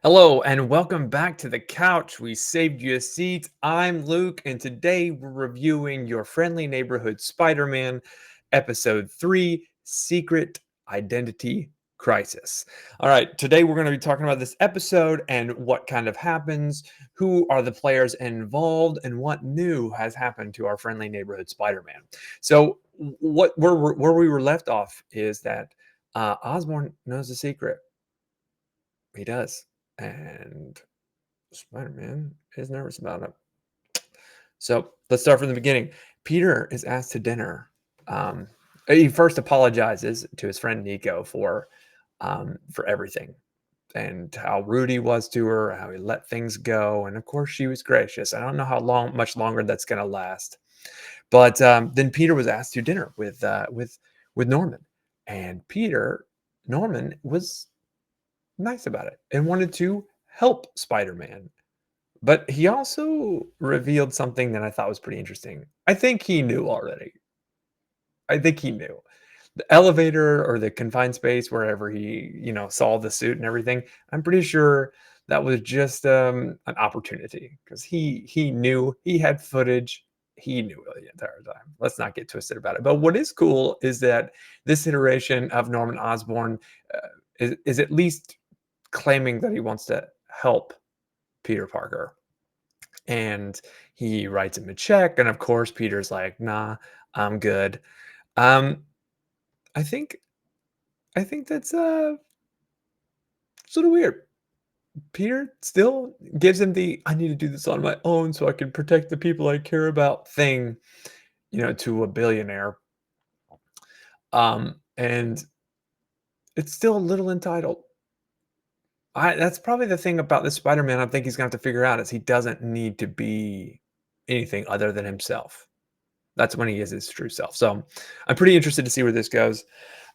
Hello and welcome back to the couch. We saved you a seat. I'm Luke, and today we're reviewing Your Friendly Neighborhood Spider-Man, Episode 3, Secret Identity Crisis. All right, today we're going to be talking about this episode and what kind of happens, who are the players involved, and what new has happened to our friendly neighborhood Spider-Man. So, where we were left off is that Osborn knows the secret. He does. And Spider-Man is nervous about it. So let's start from the beginning. Peter is asked to dinner. He first apologizes to his friend Nico for everything and how rude he was to her, how he let things go, and of course she was gracious. I don't know how much longer that's going to last, but then Peter was asked to dinner with Norman, and Norman was nice about it and wanted to help Spider-Man. But he also revealed something that I thought was pretty interesting. I think he knew already. I think he knew. The elevator or the confined space, wherever he saw the suit and everything, I'm pretty sure that was just an opportunity because he knew he had footage. He knew it the entire time. Let's not get twisted about it. But what is cool is that this iteration of Norman Osborn is at least claiming that he wants to help Peter Parker. And he writes him a check, and of course, Peter's like, "Nah, I'm good." Um, I think I think that's sort of weird. Peter still gives him the "I need to do this on my own so I can protect the people I care about" thing, to a billionaire. And it's still a little entitled. That's probably the thing about this Spider-Man I think he's gonna have to figure out is he doesn't need to be anything other than himself. That's when he is his true self. So I'm pretty interested to see where this goes.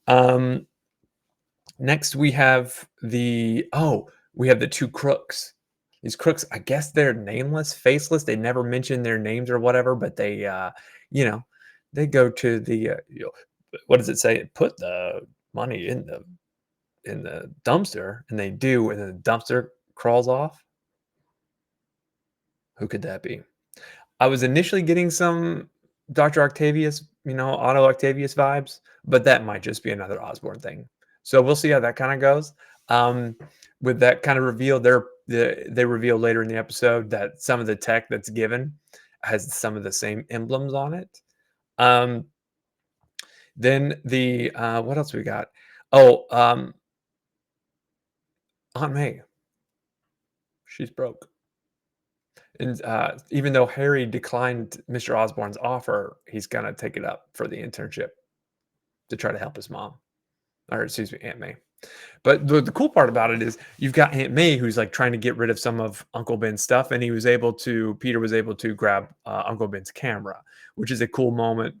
Um, Next we have the two crooks. These crooks, I guess they're nameless, faceless. They never mention their names or whatever, but you know, they go to what does it say? Put the money in the dumpster, and they do, and the dumpster crawls off. Who could that be? I was initially getting some Dr. Octavius, Otto Octavius vibes, but that might just be another Osborn thing. So we'll see how that kind of goes. Um, with that kind of reveal, they reveal later in the episode that some of the tech that's given has some of the same emblems on it. Um, then what else we got? Oh, Aunt May, she's broke. And even though Harry declined Mr. Osborn's offer, he's gonna take it up for the internship to try to help his mom, or excuse me, Aunt May. But the cool part about it is you've got Aunt May who's like trying to get rid of some of Uncle Ben's stuff, and Peter was able to grab Uncle Ben's camera, which is a cool moment.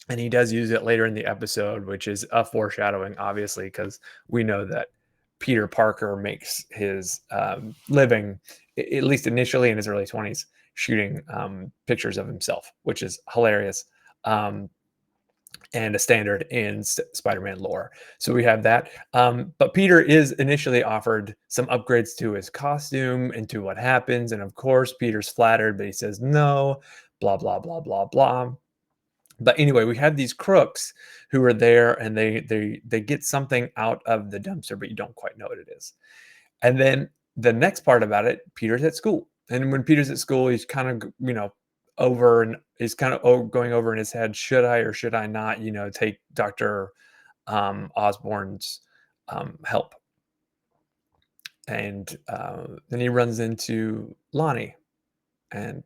And he does use it later in the episode, which is a foreshadowing, obviously, because we know that Peter Parker makes his living, at least initially in his early 20s, shooting pictures of himself, which is hilarious. Um, and a standard in Spider-Man lore. So we have that. But Peter is initially offered some upgrades to his costume and to what happens. And of course, Peter's flattered, but he says no, blah, blah, blah, blah, blah. But anyway, we have these crooks who are there, and they get something out of the dumpster, but you don't quite know what it is. And then the next part about it, Peter's at school. And when Peter's at school, he's kind of, over and he's kind of going over in his head, should I or should I not, take Dr. Osborn's help? And then he runs into Lonnie, and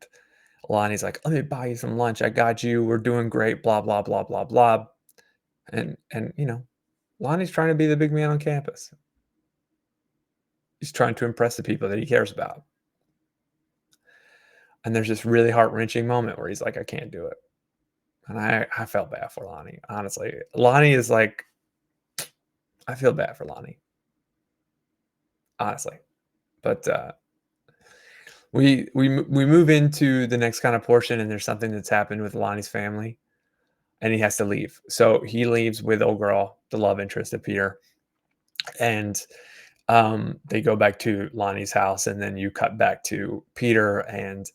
Lonnie's like, let me buy you some lunch. I got you. We're doing great, blah, blah, blah, blah, blah. And Lonnie's trying to be the big man on campus. He's trying to impress the people that he cares about. And there's this really heart-wrenching moment where he's like, I can't do it. And I felt bad for Lonnie, honestly. Lonnie is like, I feel bad for Lonnie, honestly. But we move into the next kind of portion, and there's something that's happened with Lonnie's family, and he has to leave. So he leaves with old girl, the love interest of Peter, and They go back to Lonnie's house, and then you cut back to Peter. And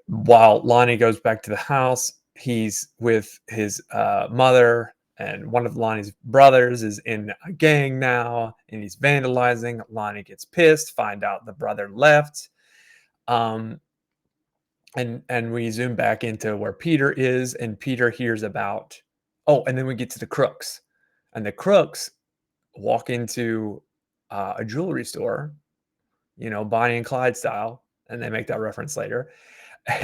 while Lonnie goes back to the house, he's with his mother, and one of Lonnie's brothers is in a gang now, and he's vandalizing. Lonnie gets pissed, find out the brother left. Um, and we zoom back into where Peter is, and Peter hears about. Oh, and then we get to the crooks, and the crooks walk into a jewelry store, Bonnie and Clyde style, and they make that reference later,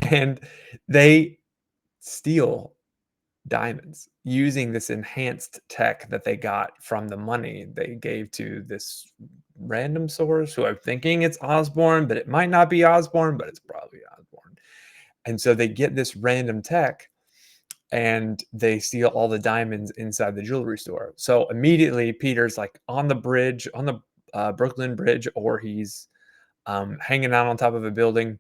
and they steal diamonds using this enhanced tech that they got from the money they gave to this random source, who I'm thinking it's Osborne, but it might not be Osborne, but it's probably Osborne. And so they get this random tech, and they steal all the diamonds inside the jewelry store. So immediately Peter's like on the bridge, on the Brooklyn Bridge, or he's hanging out on top of a building,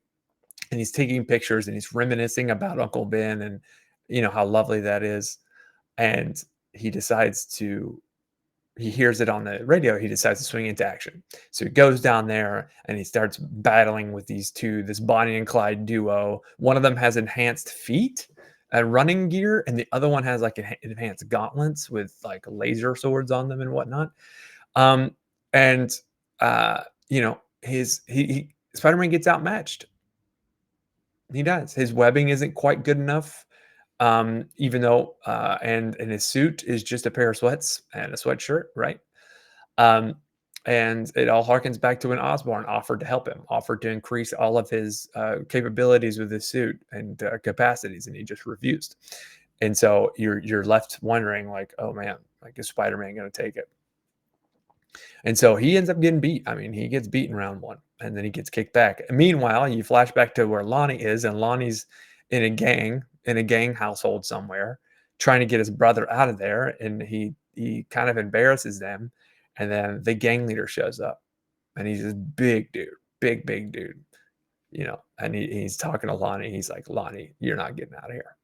and he's taking pictures, and he's reminiscing about Uncle Ben, and how lovely that is. And he decides to he hears it on the radio. He decides to swing into action. So he goes down there, and he starts battling with this Bonnie and Clyde duo. One of them has enhanced feet and running gear, and the other one has like enhanced gauntlets with like laser swords on them and whatnot. Um, and his he Spider-Man gets outmatched. He does. His webbing isn't quite good enough. Even though and his suit is just a pair of sweats and a sweatshirt, right? Um, and it all harkens back to when Osborn offered to help him, offered to increase all of his capabilities with his suit and capacities, and he just refused. And so you're left wondering, like, oh man, like, is Spider-Man going to take it? And so he ends up getting beat. I mean, he gets beaten round one, and then he gets kicked back. Meanwhile, you flash back to where Lonnie is, and Lonnie's in a gang household somewhere, trying to get his brother out of there, and he kind of embarrasses them. And then the gang leader shows up, and he's this big dude, big dude, and he's talking to Lonnie. He's like, Lonnie, you're not getting out of here.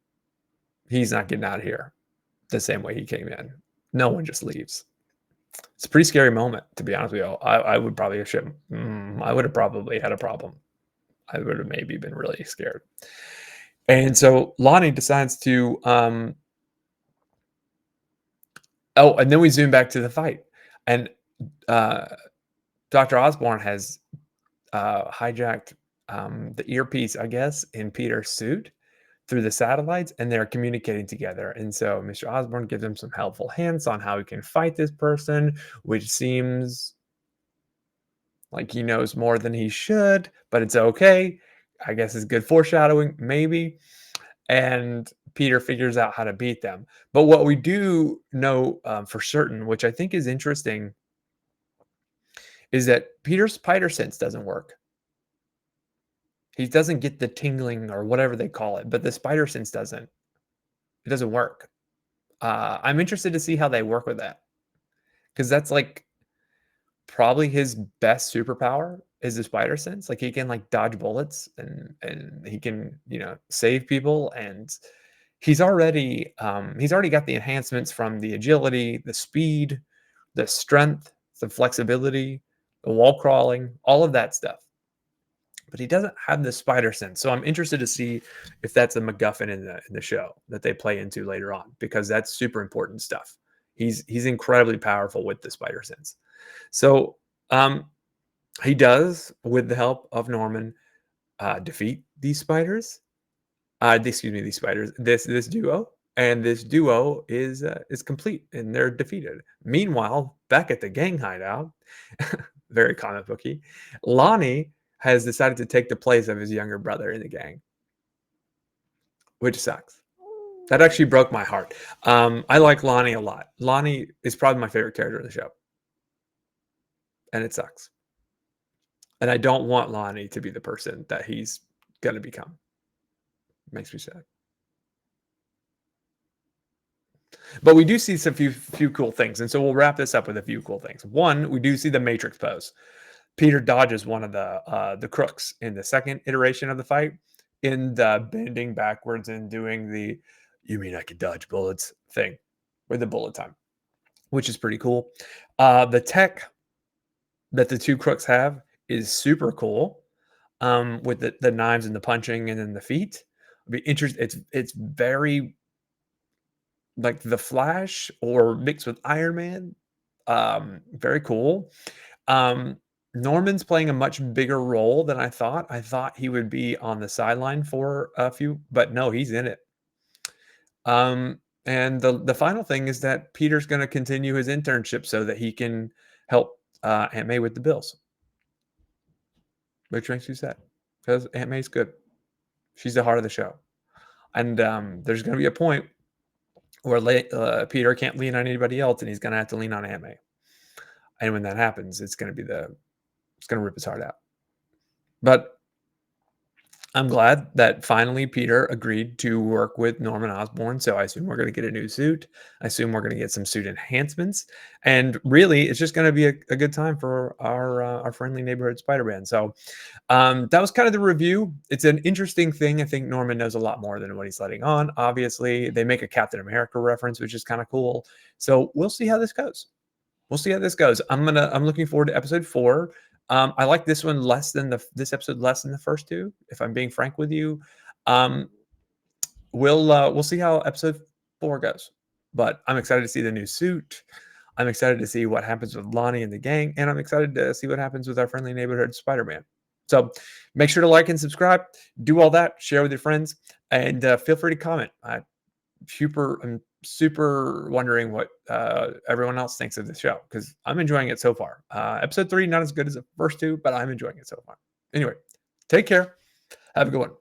He's not getting out of here the same way he came in. No one just leaves. It's a pretty scary moment, to be honest with you. I would probably have I would have probably had a problem. I would have maybe been really scared. And so Lonnie decides to and then we zoom back to the fight. And uh Dr. Osborne has hijacked the earpiece, I guess, in Peter's suit through the satellites, and they're communicating together. And so Mr. Osborne gives him some helpful hints on how he can fight this person, which seems like he knows more than he should, but it's okay. I guess it's good foreshadowing, maybe. And Peter figures out how to beat them. But what we do know for certain, which I think is interesting, is that Peter's spider sense doesn't work. He doesn't get the tingling or whatever they call it, but the spider sense doesn't. It doesn't work. I'm interested to see how they work with that, because that's like probably his best superpower is the spider sense. Like, he can like dodge bullets, and he can save people, and he's already got the enhancements from the agility, the speed, the strength, the flexibility, the wall crawling, all of that stuff. But he doesn't have the spider sense. So I'm interested to see if that's a MacGuffin in the show that they play into later on, because that's super important stuff. He's incredibly powerful with the spider sense. So he does, with the help of Norman, defeat these spiders. Excuse me, these spiders. This duo, and this duo is complete, and they're defeated. Meanwhile, back at the gang hideout, very comic booky, Lonnie has decided to take the place of his younger brother in the gang, which sucks. That actually broke my heart. I like Lonnie a lot. Lonnie is probably my favorite character in the show, and it sucks. And I don't want Lonnie to be the person that he's gonna become. It makes me sad. But we do see some few cool things, and so we'll wrap this up with a few cool things. One, we do see the Matrix pose. Peter dodges one of the crooks in the second iteration of the fight, in the bending backwards and doing the "you mean I can dodge bullets" thing with the bullet time, which is pretty cool. The tech that the two crooks have is super cool. With the knives and the punching and then the feet. Be interesting. It's very like the Flash or mixed with Iron Man. Very cool. Um, Norman's playing a much bigger role than I thought. I thought he would be on the sideline for a few, but no, he's in it. And the final thing is that Peter's going to continue his internship so that he can help Aunt May with the bills, which makes you sad because Aunt May's good. She's the heart of the show. And there's going to be a point where Peter can't lean on anybody else, and he's going to have to lean on Aunt May. And when that happens, it's going to rip his heart out. But I'm glad that finally Peter agreed to work with Norman Osborn. So I assume we're going to get a new suit. I assume we're going to get some suit enhancements, and really, it's just going to be a good time for our friendly neighborhood Spider-Man. So that was kind of the review. It's an interesting thing. I think Norman knows a lot more than what he's letting on. Obviously, they make a Captain America reference, which is kind of cool. So we'll see how this goes. We'll see how this goes. I'm looking forward to episode 4. I like this one less than this episode less than the first two, if I'm being frank with you. Um, we'll see how episode 4 goes. But I'm excited to see the new suit. I'm excited to see what happens with Lonnie and the gang, and I'm excited to see what happens with our friendly neighborhood Spider-Man. So make sure to like and subscribe. Do all that. Share with your friends, and feel free to comment. I'm super wondering what everyone else thinks of the show because I'm enjoying it so far. Episode 3 not as good as the first two, but I'm enjoying it so far. Anyway, take care. Have a good one.